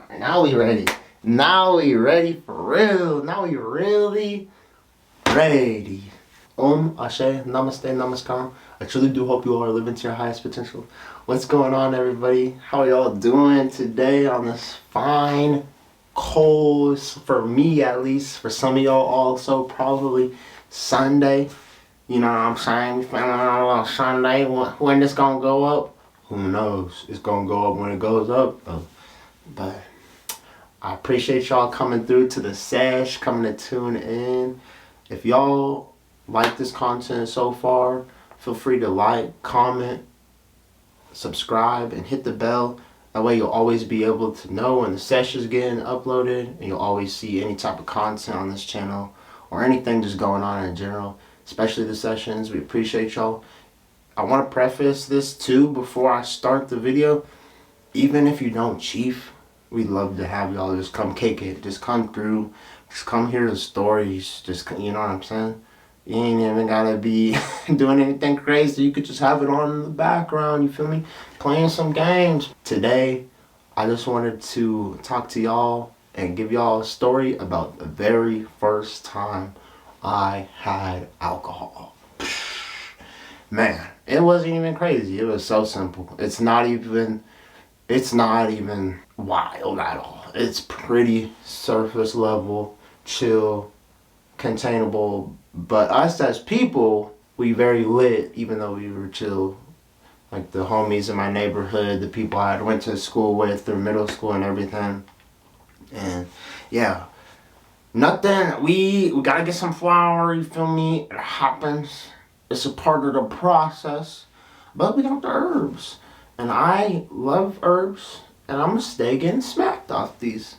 Now we ready. Now we ready for real. Now we really ready. Ashe, namaste, namaskar. I truly do hope you all are living to your highest potential. What's going on, everybody? How are y'all doing today on this fine, cold, for me at least, for some of y'all also probably Sunday. You know what I'm saying? We feeling on a little Sunday. When this gonna go up? Who knows? It's gonna go up when it goes up, though. But I appreciate y'all coming through to the sesh, coming to tune in. If y'all like this content so far, feel free to like, comment, subscribe, and hit the bell. That way you'll always be able to know when the session is getting uploaded, and you'll always see any type of content on this channel or anything just going on in general, especially the sessions. We appreciate y'all. I want to preface this too before I start the video. Even if you don't chief, we'd love to have y'all just come kick it. Just come through. Just come hear the stories. Just, you know what I'm saying? You ain't even gotta be doing anything crazy. You could just have it on in the background, you feel me? Playing some games. Today, I just wanted to talk to y'all and give y'all a story about the very first time I had alcohol. Man, it wasn't even crazy. It was so simple. It's not even wild at all. It's pretty surface level, chill, containable. But us as people, we very lit, even though we were chill. Like the homies in my neighborhood, the people I went to school with through middle school and everything. And yeah, nothing. We gotta get some flour, you feel me? It happens. It's a part of the process. But we got the herbs. And I love herbs. And I'm gonna stay getting smacked off these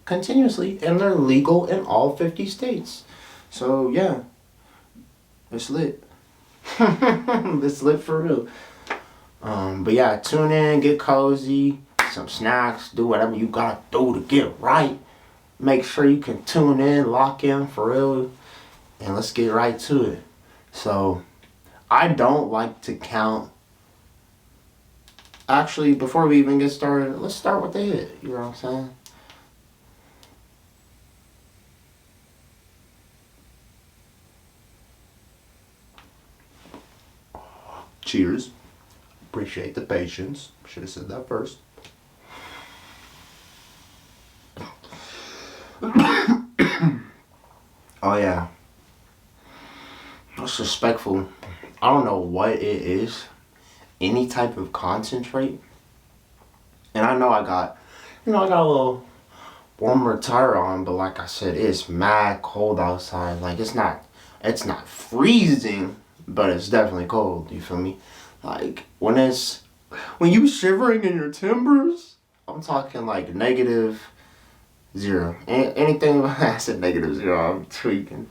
continuously. And they're legal in all 50 states. So yeah, it's lit. It's lit for real. But yeah, tune in, get cozy, some snacks, do whatever you gotta do to get right. Make sure you can tune in, lock in for real. And let's get right to it. So, I don't like to count. Actually, before we even get started, let's start with the hit. You know what I'm saying? Cheers. Appreciate the patience. Should have said that first. Oh yeah. That's respectful. I don't know what it is. Any type of concentrate. And I know I got a little warmer tire on, but like I said, it's mad cold outside. Like it's not freezing, but it's definitely cold, you feel me? Like when you shivering in your timbers, I'm talking like -0. Anything I said -0, I'm tweaking.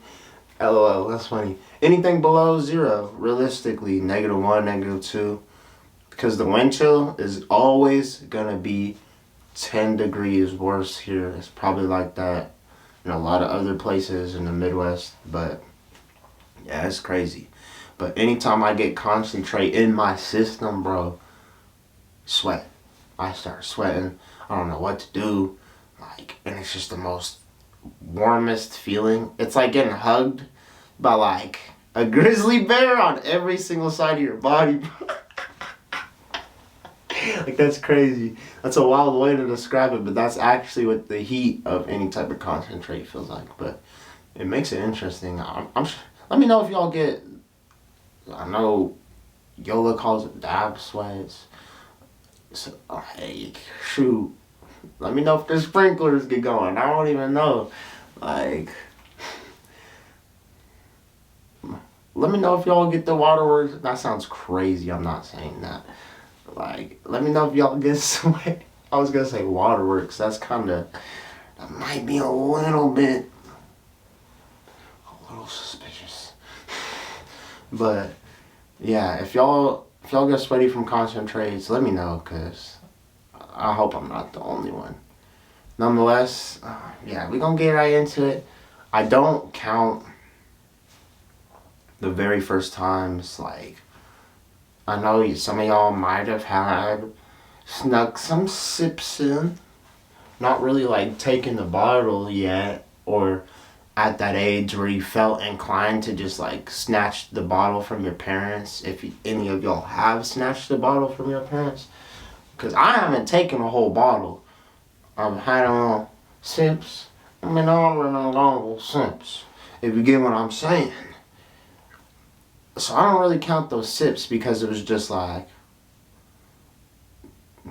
LOL, that's funny. Anything below 0, realistically, -1, -2. Because the wind chill is always gonna be 10 degrees worse here. It's probably like that in a lot of other places in the Midwest. But yeah, it's crazy. But anytime I get concentrate in my system, bro, sweat. I start sweating. I don't know what to do. Like, and it's just the most warmest feeling. It's like getting hugged by like a grizzly bear on every single side of your body. Like that's crazy. That's a wild way to describe it, but that's actually what the heat of any type of concentrate feels like. But it makes it interesting. Let me know if y'all get. I know Yola calls it dab sweats. So like shoot. Let me know if the sprinklers get going. I don't even know. Like, let me know if y'all get the waterworks. That sounds crazy. I'm not saying that. Like, let me know if y'all get sweat. I was gonna say waterworks. That might be a little suspicious. But yeah, if y'all get sweaty from concentrates, let me know, cause I hope I'm not the only one. Nonetheless, yeah, we're gonna get right into it. I don't count the very first times. Like, I know some of y'all might have snuck some sips in. not really like taking the bottle yet, or at that age where you felt inclined to just like snatch the bottle from your parents, if any of y'all have snatched the bottle from your parents. Because I haven't taken a whole bottle. I've had sips. I mean, all in a long sips, if you get what I'm saying. So I don't really count those sips because it was just like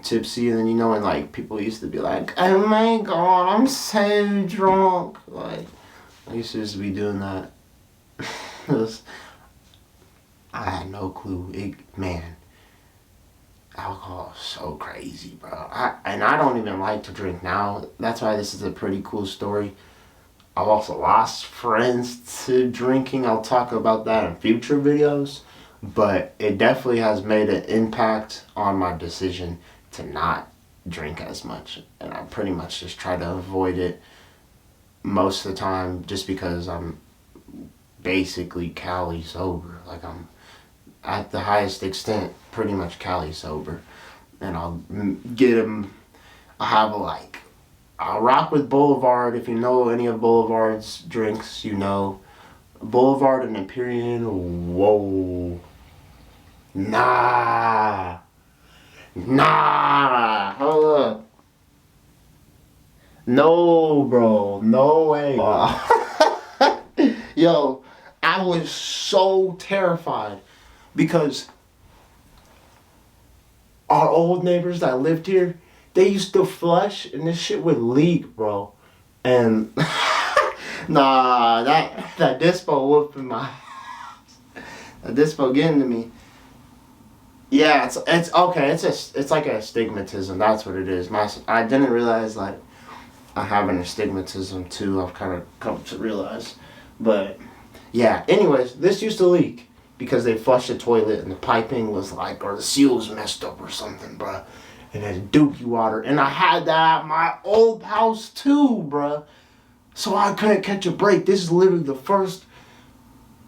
tipsy, and then and like people used to be like, oh my god, I'm so drunk. Like, I used to just be doing that. I had no clue. Man, alcohol is so crazy, bro. I don't even like to drink now. That's why this is a pretty cool story. I've also lost friends to drinking. I'll talk about that in future videos. But it definitely has made an impact on my decision to not drink as much. And I pretty much just try to avoid it most of the time just because I'm basically Cali sober. Like, I'm at the highest extent pretty much Cali sober. And I'll get them, I have I'll rock with Boulevard. If you know any of Boulevard's drinks, Boulevard and Empyrean. Whoa. Nah. Hold up. No, bro. No way. Yo, I was so terrified because our old neighbors that lived here, they used to flush and this shit would leak, bro. And nah, that dispo whooping my that dispo getting to me. Yeah, it's okay. It's like a astigmatism. That's what it is. I didn't realize like I have an astigmatism too. I've kind of come to realize, but yeah. Anyways, this used to leak because they flushed the toilet and the piping was like, or the seal was messed up or something, bruh. And then dookie water, and I had that at my old house too, bruh. So I couldn't catch a break. This is literally the first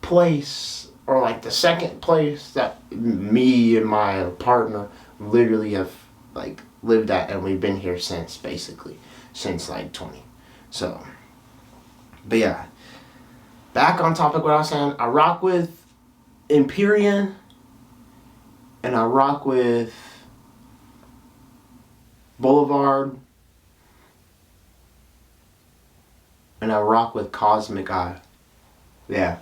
place, or like the second place that me and my partner literally have like lived at, and we've been here since, basically since like 20. So, but yeah, back on topic. What I was saying, I rock with Empyrean, and I rock with Boulevard, and I rock with Cosmic Eye. Yeah,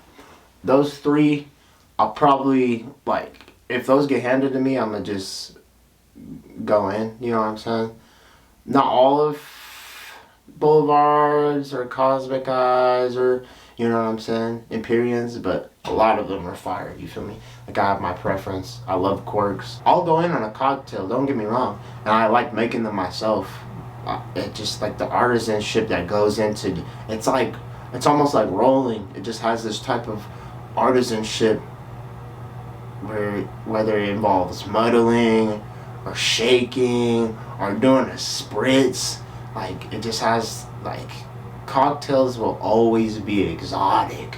those three, I'll probably, like, if those get handed to me, I'm gonna just go in, you know what I'm saying? Not all of Boulevards or Cosmic Eyes or, you know what I'm saying, Empyreans, but a lot of them are fire, you feel me? Like, I have my preference. I love quirks. I'll go in on a cocktail, don't get me wrong, and I like making them myself. It just, like, the artisanship that goes into, it's almost like rolling. It just has this type of artisanship where, whether it involves muddling or shaking or doing a spritz, like, it just has, like, cocktails will always be exotic,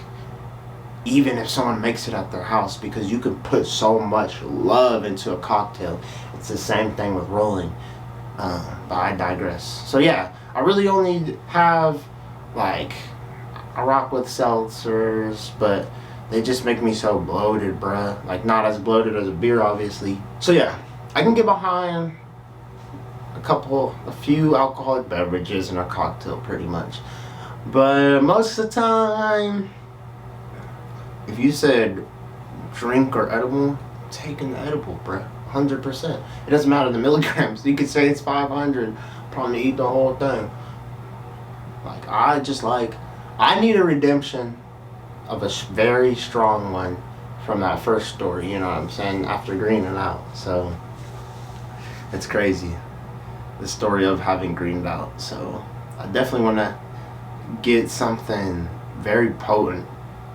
even if someone makes it at their house, because you can put so much love into a cocktail. It's the same thing with rolling, but I digress. So yeah, I really only have, like, I rock with seltzers, but they just make me so bloated, bruh. Like, not as bloated as a beer, obviously. So yeah, I can get behind a few alcoholic beverages in a cocktail, pretty much. But most of the time, if you said drink or edible, I'm taking the edible, bruh. 100%. It doesn't matter the milligrams. You could say it's 500, probably eat the whole thing. Like, I need a redemption of a very strong one from that first story, you know what I'm saying, after greening out. So, it's crazy, the story of having greened out. So, I definitely want to get something very potent,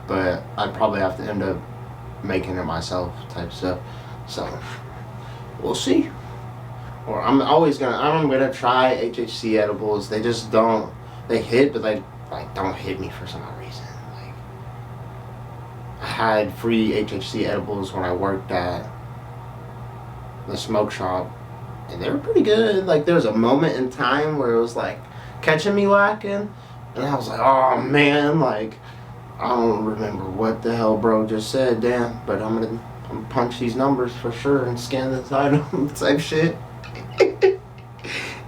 but I'd probably have to end up making it myself type stuff. So, we'll see. Or I'm gonna try HHC edibles. They just don't, they hit, but they like don't hit me for some odd reason. Like, I had free HHC edibles when I worked at the smoke shop and they were pretty good. Like there was a moment in time where it was like catching me lacking, and I was like, oh man, like I don't remember what the hell bro just said, damn. But I'm gonna punch these numbers for sure and scan this item type shit.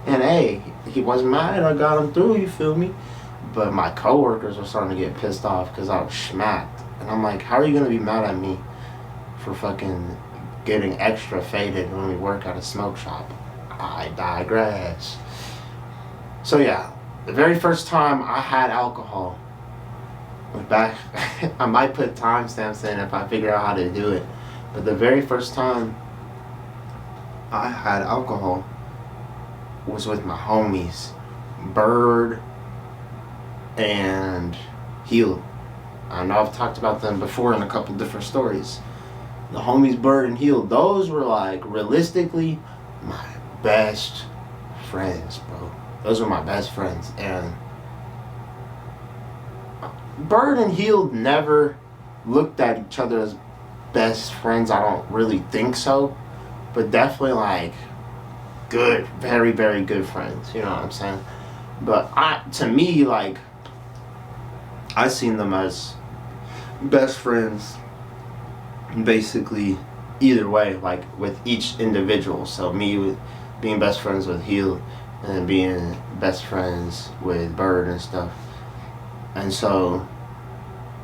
And hey, he wasn't mad. I got him through. You feel me? But my coworkers were starting to get pissed off because I was smacked. And I'm like, how are you gonna be mad at me for fucking getting extra faded when we work at a smoke shop? I digress. So yeah, the very first time I had alcohol was back. I might put timestamps in if I figure out how to do it. But the very first time I had alcohol was with my homies, Bird and Heel. I know I've talked about them before in a couple different stories. The homies Bird and Heel, those were like realistically my best friends, bro. Those were my best friends. And Bird and Heel never looked at each other as best friends. I don't really think so. But definitely like good, very, very good friends. You know what I'm saying? But to me, like, I seen them as best friends basically either way, like with each individual. So me with being best friends with Heel and being best friends with Bird and stuff. And so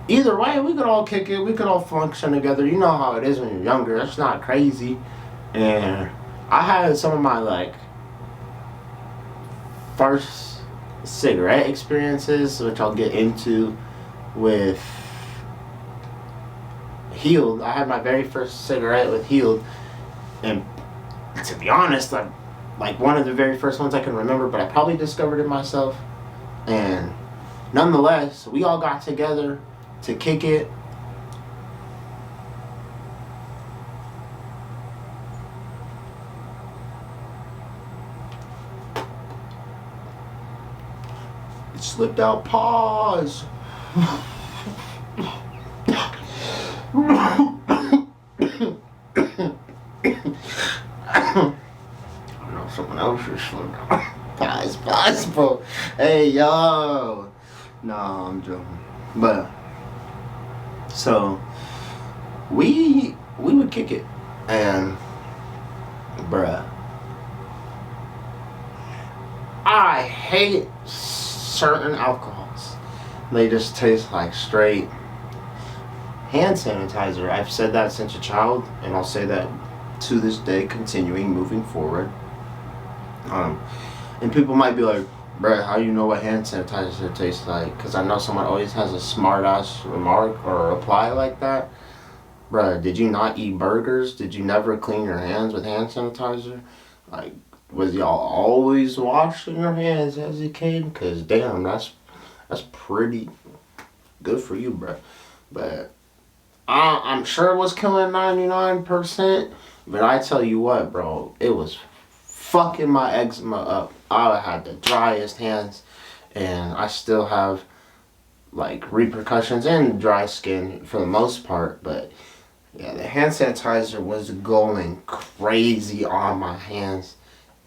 either way, we could all kick it. We could all function together. You know how it is when you're younger. It's not crazy. And I had some of my like first cigarette experiences, which I'll get into with Healed. I had my very first cigarette with Healed, and to be honest, like one of the very first ones I can remember, but I probably discovered it myself. And nonetheless, we all got together to kick it. It slipped out. Pause. I know someone else should slow down. Pause, bro. Hey, yo. No, I'm joking. But, so, we would kick it. And, bruh, I hate certain alcohols. They just taste like straight hand sanitizer. I've said that since a child, and I'll say that to this day, continuing, moving forward. And people might be like, bruh, how you know what hand sanitizer tastes like? Because I know someone always has a smart-ass remark or reply like that. Bruh, did you not eat burgers? Did you never clean your hands with hand sanitizer? Like, was y'all always washing your hands as a kid? Because, damn, that's pretty good for you, bruh. But I'm sure it was killing 99%. But I tell you what, bro, it was fucking my eczema up. I had the driest hands, and I still have like repercussions and dry skin for the most part. But yeah, the hand sanitizer was going crazy on my hands,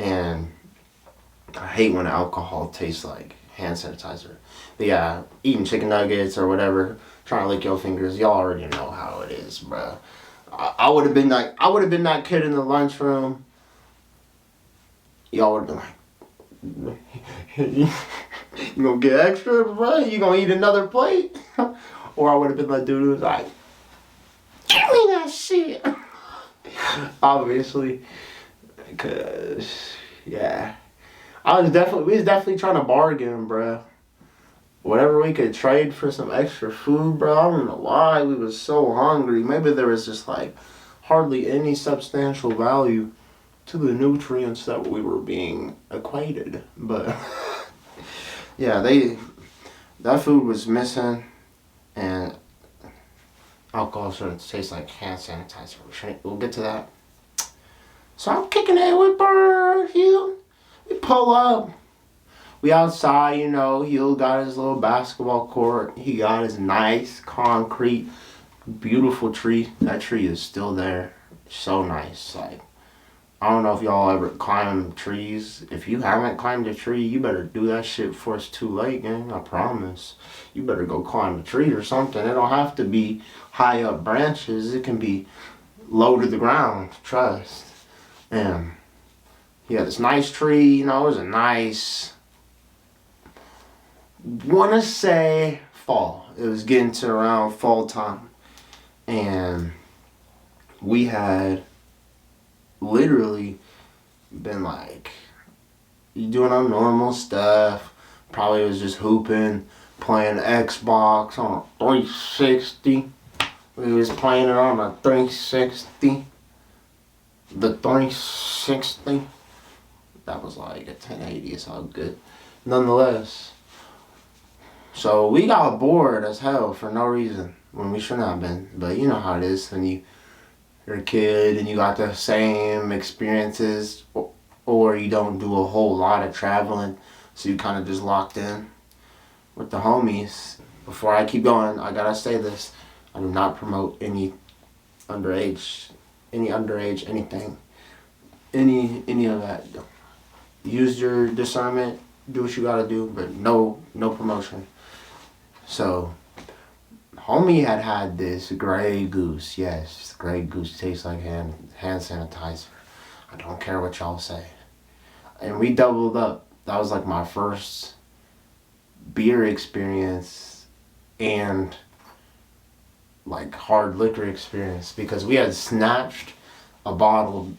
and I hate when alcohol tastes like hand sanitizer. But yeah, eating chicken nuggets or whatever, trying to lick your fingers, y'all already know how it is, bro. I would have been that kid in the lunchroom. Y'all would have been like, you gonna get extra, bro? You gonna eat another plate? Or I would have been like, dude who was like, give me that shit. Obviously, because yeah, we was definitely trying to bargain, bro. Whatever we could trade for some extra food, bro. I don't know why we was so hungry. Maybe there was just like hardly any substantial value to the nutrients that we were being equated. But yeah, that food was missing, and alcohol shouldn't taste like hand sanitizer. We'll get to that. So I'm kicking it with Bird Heel. We pull up. We outside, you know. Heel got his little basketball court. He got his nice concrete, beautiful tree. That tree is still there. So nice. Like, I don't know if y'all ever climb trees. If you haven't climbed a tree, you better do that shit before it's too late, gang. I promise. You better go climb a tree or something. It don't have to be high up branches. It can be low to the ground. Trust. And yeah, this nice tree, you know, it was a nice, wanna say fall. It was getting to around fall time. And we had literally been like doing our normal stuff. Probably was just hooping, playing Xbox on a 360. We was playing it on a 360. The 360. That was like a 1080. It's all good. Nonetheless. So we got bored as hell for no reason when we shouldn't have been. But you know how it is when you're a kid and you got the same experiences, or you don't do a whole lot of traveling, so you kind of just locked in with the homies. Before I keep going, I gotta say this: I do not promote any underage, anything, any of that. Use your discernment, do what you gotta do, but no promotion. So, homie had this Grey Goose. Yes, Grey Goose tastes like hand sanitizer. I don't care what y'all say. And we doubled up. That was like my first beer experience and like hard liquor experience, because we had snatched a bottle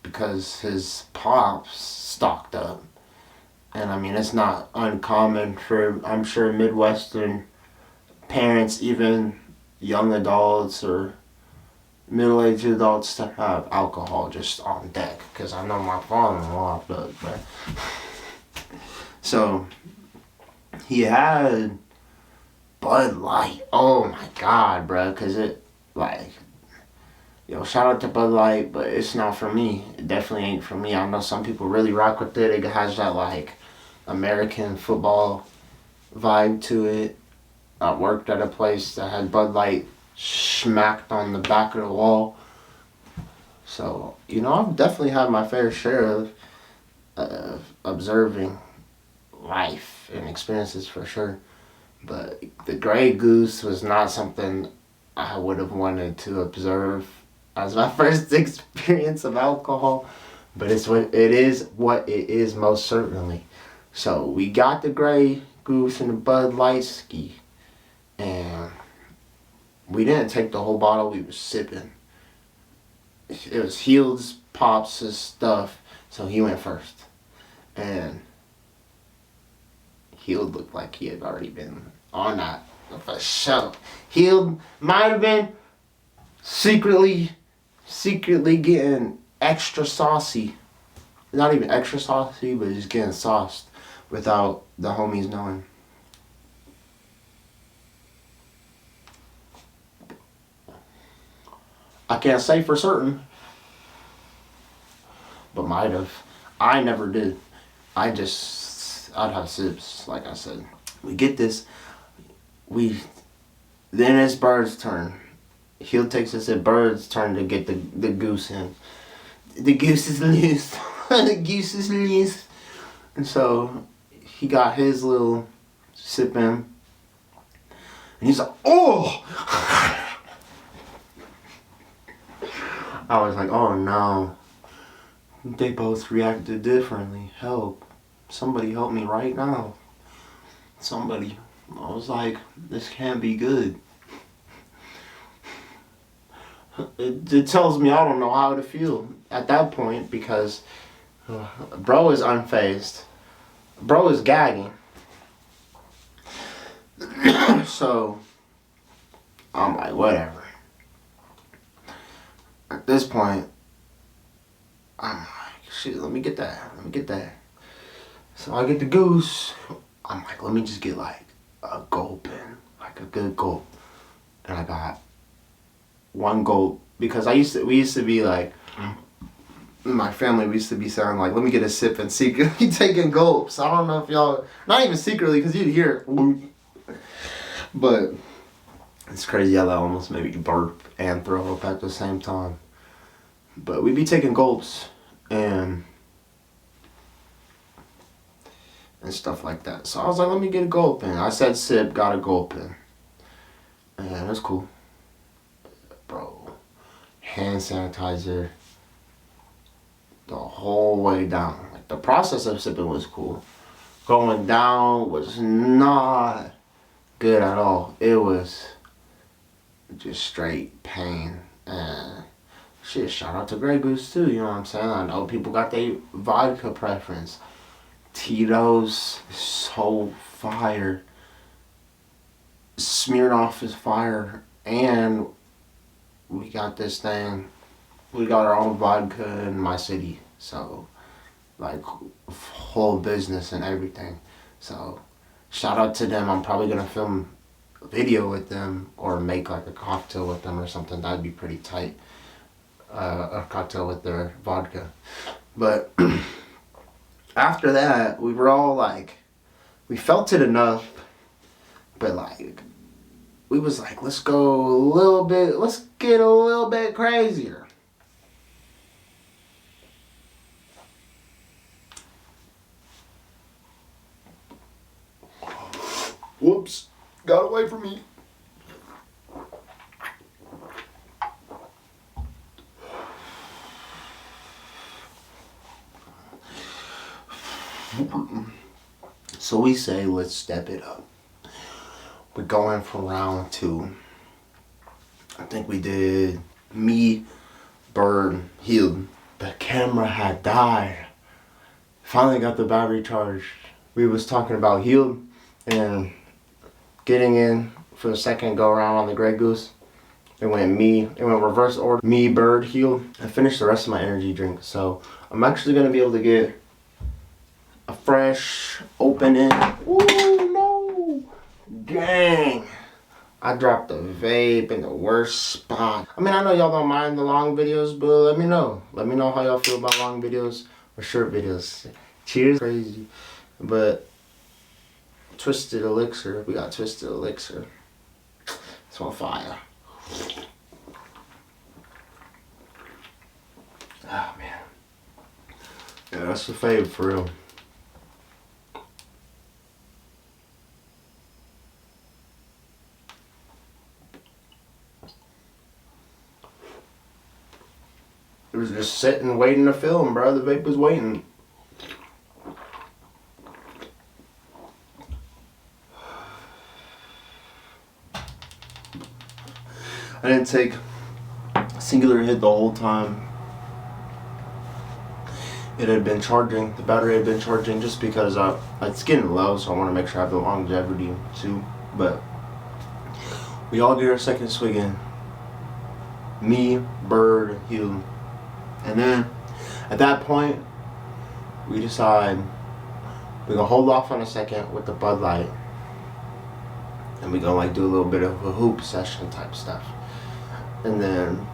because his pops stocked up. And I mean, it's not uncommon for, I'm sure, Midwestern parents, even young adults or middle-aged adults, to have alcohol just on deck, because I know my father-in-law does, but so he had Bud Light. Oh my god, bro, because it, like, yo, shout out to Bud Light, but it's not for me. It definitely ain't for me. I know some people really rock with it. It has that like American football vibe to it. I worked at a place that had Bud Light smacked on the back of the wall. So, you know, I've definitely had my fair share of observing life and experiences for sure. But the Grey Goose was not something I would have wanted to observe as my first experience of alcohol. But what it is most certainly. So we got the Grey Goose and the Bud Light ski. And we didn't take the whole bottle, we were sipping. It was Heald's Pops' stuff, so he went first. And Heald looked like he had already been on that for sure. Heald might have been secretly getting extra saucy. Not even extra saucy, but just getting sauced without the homies knowing. I can't say for certain, but might have. I never did. I'd have sips, like I said. We get this. Then it's Bird's turn. Heald takes us at Bird's turn to get the goose in. The goose is loose. The goose is loose. And so he got his little sip in. And he's like, oh! I was like, oh no. They both reacted differently. Help. Somebody help me right now. Somebody. I was like, this can't be good. It tells me I don't know how to feel at that point, because bro is unfazed. Bro is gagging. So I'm like, whatever. At this point, I'm like, shit, let me get that. So I get the goose. I'm like, let me just get like a gulp in, like a good gulp. And I got one gulp, because we used to be like, in my family, we used to be saying like, let me get a sip and secretly taking gulps. I don't know if y'all, not even secretly, because you'd hear it. But it's crazy how that almost made me burp and throw up at the same time. But we'd be taking gulps, and stuff like that. So I was like, let me get a gold pen. I said sip, got a gold pen. And it was cool. Bro, hand sanitizer the whole way down. Like, the process of sipping was cool. Going down was not good at all. It was just straight pain. And shit, shout out to Grey Goose too, you know what I'm saying? I know people got their vodka preference. Tito's is so fire. Smirnoff is fire. And we got this thing. We got our own vodka in my city. So, like, whole business and everything. So, shout out to them. I'm probably going to film a video with them or make like a cocktail with them or something. That'd be pretty tight. A cocktail with their vodka. But after that, we were all like, we felt it enough, but like, we was like, let's go a little bit, let's get a little bit crazier. Whoops, got away from me. So we say, let's step it up. We're going for round 2. I think we did me, Bird, Healed. The camera had died. Finally got the battery charged. We was talking about Healed and getting in for the second go around on the Grey Goose. It went reverse order. Me, Bird, Healed. I finished the rest of my energy drink. So I'm actually going to be able to get a fresh opening. Ooh, no. Dang. I dropped the vape in the worst spot. I mean, I know y'all don't mind the long videos, but let me know. Let me know how y'all feel about long videos or short videos. Cheers. Crazy. But Twisted Elixir. We got Twisted Elixir. It's on fire. Oh, man. Yeah, that's the fave for real. It was just sitting, waiting to film, bro. The vape was waiting. I didn't take a singular hit the whole time. It had been charging. The battery had been charging just because it's getting low, so I want to make sure I have the longevity too. But we all get our second swig in. Me, Bird, Hugh. And then, at that point, we decide we're gonna hold off on a second with the Bud Light. And we're gonna like do a little bit of a hoop session type stuff. And then,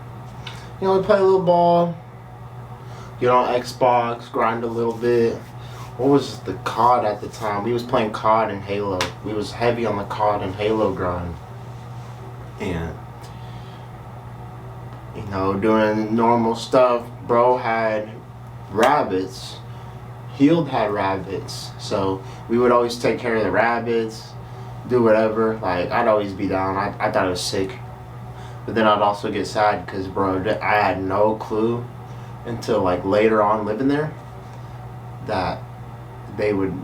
you know, we play a little ball, get on Xbox, grind a little bit. What was the COD at the time? We was playing COD and Halo. We was heavy on the COD and Halo grind. And, you know, doing normal stuff. Bro had rabbits. Healed had rabbits. So we would always take care of the rabbits, do whatever. Like, I'd always be down. I thought it was sick. But then I'd also get sad because, bro, I had no clue until like later on living there that they would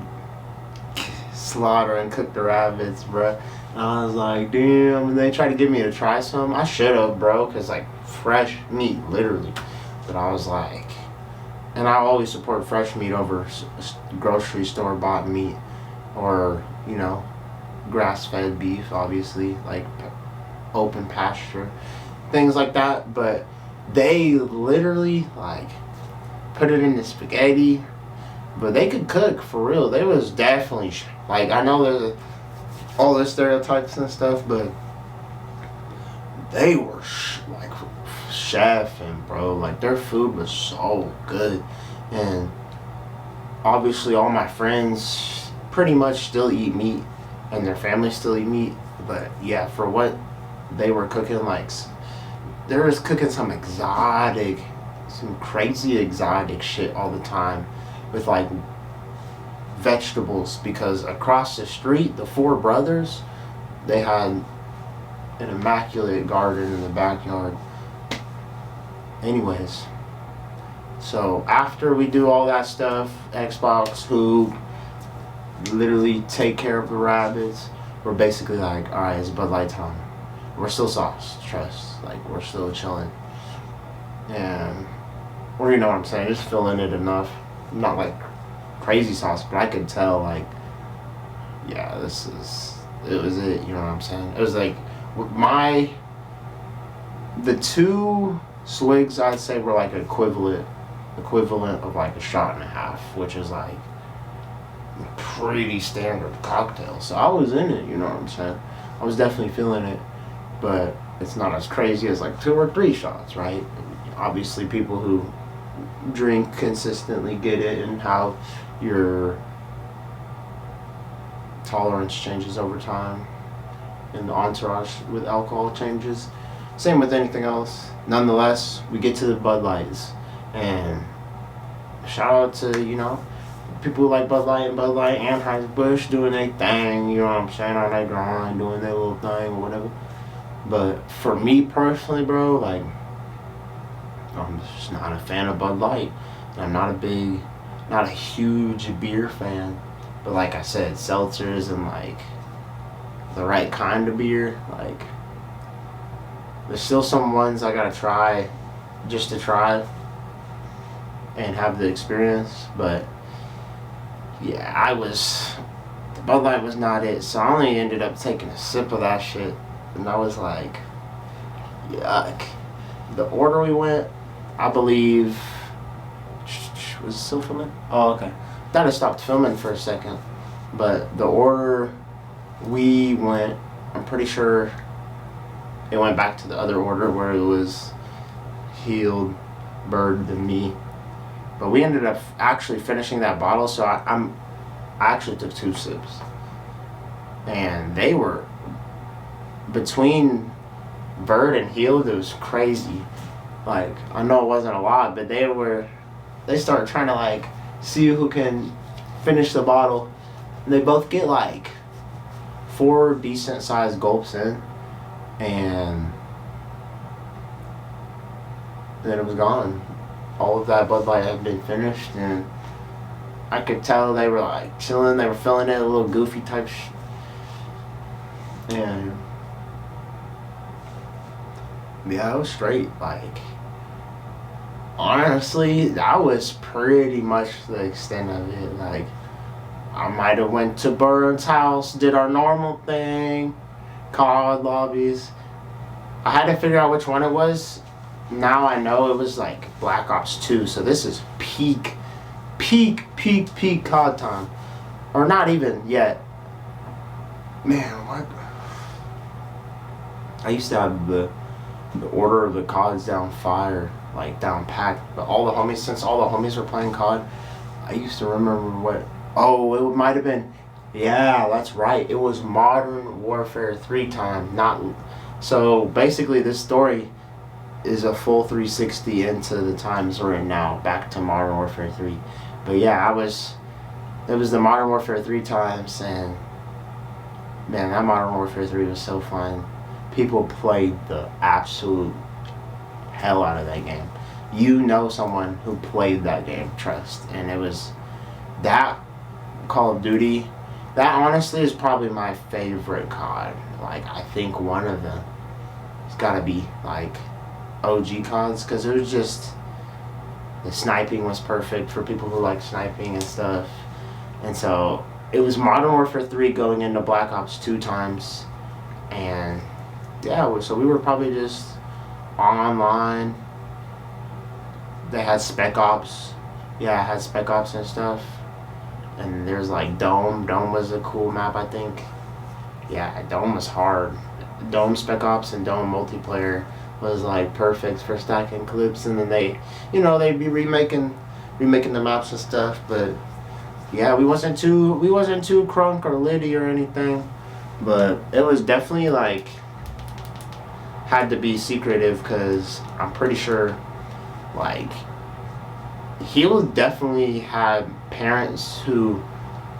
slaughter and cook the rabbits, bro. And I was like, damn. And they tried to get me to try some. I should have, bro, because like fresh meat, literally. But I was like, and I always support fresh meat over grocery store bought meat or, you know, grass-fed beef, obviously, like open pasture, things like that. But they literally like put it in the spaghetti, but they could cook for real. They was definitely like, I know there's all the stereotypes and stuff, but they were like chef, and bro, like their food was so good. And obviously all my friends pretty much still eat meat and their families still eat meat. But yeah, for what they were cooking, like they was cooking some exotic some crazy exotic shit all the time with like vegetables, because across the street, the Four Brothers, they had an immaculate garden in the backyard. Anyways, so after we do all that stuff, Xbox, hoop, literally take care of the rabbits, we're basically like, alright, it's Bud Light time. We're still sauce, trust. Like, we're still chilling. And, or you know what I'm saying, just feeling it enough. Not like crazy sauce, but I could tell, like, yeah, it was it, you know what I'm saying? It was like, the two swigs, I'd say, were like equivalent of like a shot and a half, which is like pretty standard cocktail. So I was in it, you know what I'm saying? I was definitely feeling it, but it's not as crazy as like 2 or 3 shots, right? Obviously, people who drink consistently get it, and how your tolerance changes over time and the entourage with alcohol changes. Same with anything else. Nonetheless, we get to the Bud Lights, and shout out to, you know, people who like Bud Light and Anheuser-Busch doing their thing, you know what I'm saying, on their grind, doing their little thing or whatever. But for me personally, bro, like, I'm just not a fan of Bud Light. I'm not a huge beer fan. But like I said, seltzers and like the right kind of beer, like, there's still some ones I gotta try just to try and have the experience. But yeah, the Bud Light was not it. So I only ended up taking a sip of that shit, and I was like, yuck. The order we went, I believe, was it still filming? Oh, okay. Thought I stopped filming for a second. But the order we went, I'm pretty sure it went back to the other order where it was Healed, Bird, then me. But we ended up actually finishing that bottle, so I actually took 2 sips. And they were, between Bird and Healed, it was crazy. Like, I know it wasn't a lot, but they started trying to like see who can finish the bottle. And they both get like 4 decent sized gulps in, and then it was gone. All of that Bud Light had been finished, and I could tell they were like chilling, they were feeling it, a little goofy type and yeah, it was straight. Like, honestly, that was pretty much the extent of it. Like, I might have went to Bird's house, did our normal thing, COD lobbies. I had to figure out which one it was. Now I know it was like Black Ops 2, so this is peak COD time. Or not even yet. Man, what? I used to have the order of the CODs down fire, like down packed. But since all the homies were playing COD, I used to remember what. Oh, it might have been. Yeah, that's right. It was Modern Warfare 3 time. So basically, this story is a full 360 into the times we're in now, back to Modern Warfare 3. But yeah, it was the Modern Warfare 3 times, and man, that Modern Warfare 3 was so fun. People played the absolute hell out of that game. You know someone who played that game, trust. And it was that Call of Duty, that honestly is probably my favorite COD. Like, I think one of them has got to be like OG CODs, because it was just, the sniping was perfect for people who like sniping and stuff. And so it was Modern Warfare 3 going into Black Ops 2 times, and yeah, so we were probably just online. They had Spec Ops. Yeah, I had Spec Ops and stuff. And there's like Dome. Dome was a cool map, I think. Yeah, Dome was hard. Dome Spec Ops and Dome multiplayer was like perfect for stacking clips. And then they'd be remaking the maps and stuff. But yeah, we wasn't too crunk or litty or anything. But it was definitely like, had to be secretive, because I'm pretty sure Like, he would definitely had parents who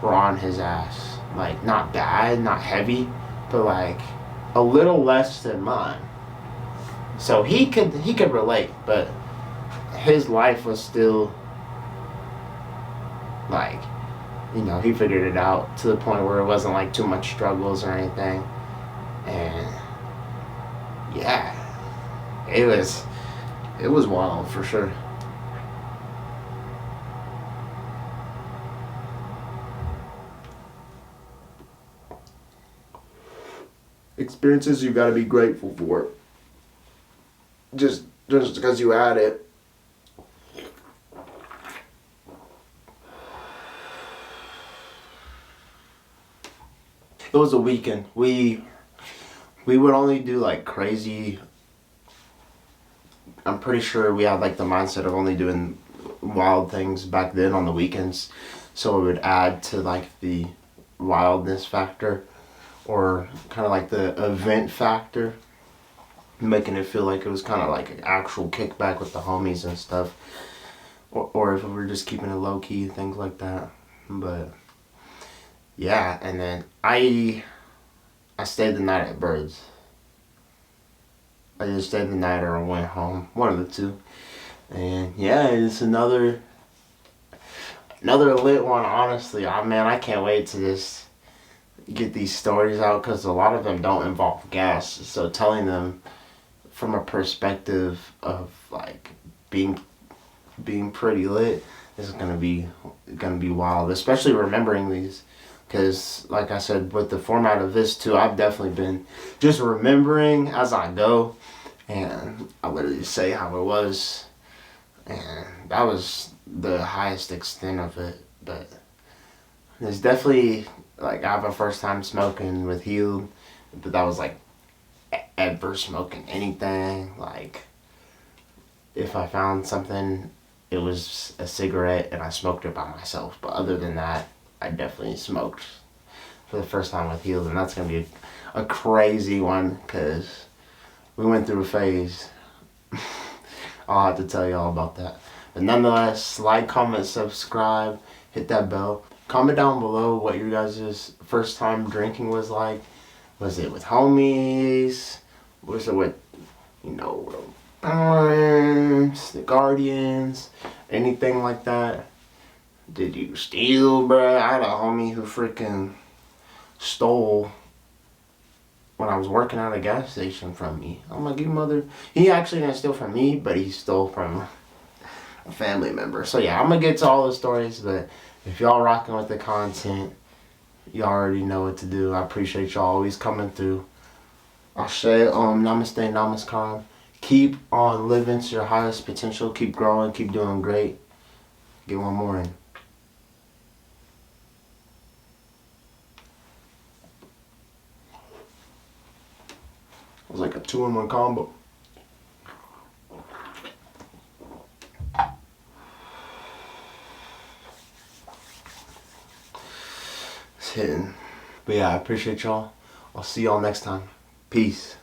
were on his ass. Like, not bad, not heavy, but like a little less than mine. So he could relate, but his life was still like, he figured it out to the point where it wasn't like too much struggles or anything. And yeah, it was wild for sure. Experiences you got to be grateful for. Just because you had it. It was a weekend. We would only do like crazy. I'm pretty sure we had like the mindset of only doing wild things back then on the weekends, so it would add to like the wildness factor, or kind of like the event factor, making it feel like it was kind of like an actual kickback with the homies and stuff, or if we were just keeping it low key, things like that. But yeah, and then I stayed the night at Birds. I just stayed the night or I went home, one of the two. And yeah, it's another lit one. Honestly, man, I can't wait to just get these stories out because a lot of them don't involve gas. So telling them from a perspective of like being pretty lit is gonna be wild, especially remembering these. Because, like I said, with the format of this too, I've definitely been just remembering as I go, and I literally say how it was, and that was the highest extent of it. But there's definitely, like, I have a first time smoking with Healed, but that was like ever smoking anything. Like, if I found something, it was a cigarette and I smoked it by myself. But other than that, I definitely smoked for the first time with Healed, and that's gonna be a crazy one because we went through a phase. I'll have to tell you all about that. But nonetheless, like, comment, subscribe, hit that bell. Comment down below what your guys' first time drinking was like. Was it with homies? Was it with, the Guardians? Anything like that? Did you steal, bruh? I had a homie who freaking stole when I was working at a gas station from me. I'm like, you mother. He actually didn't steal from me, but he stole from a family member. So yeah, I'm gonna get to all the stories, but if y'all rocking with the content, you already know what to do. I appreciate y'all always coming through. Ashe, namaste, namaskar. Keep on living to your highest potential. Keep growing. Keep doing great. Get one more in. It was like a 2-in-1 combo. It's hitting. But yeah, I appreciate y'all. I'll see y'all next time. Peace.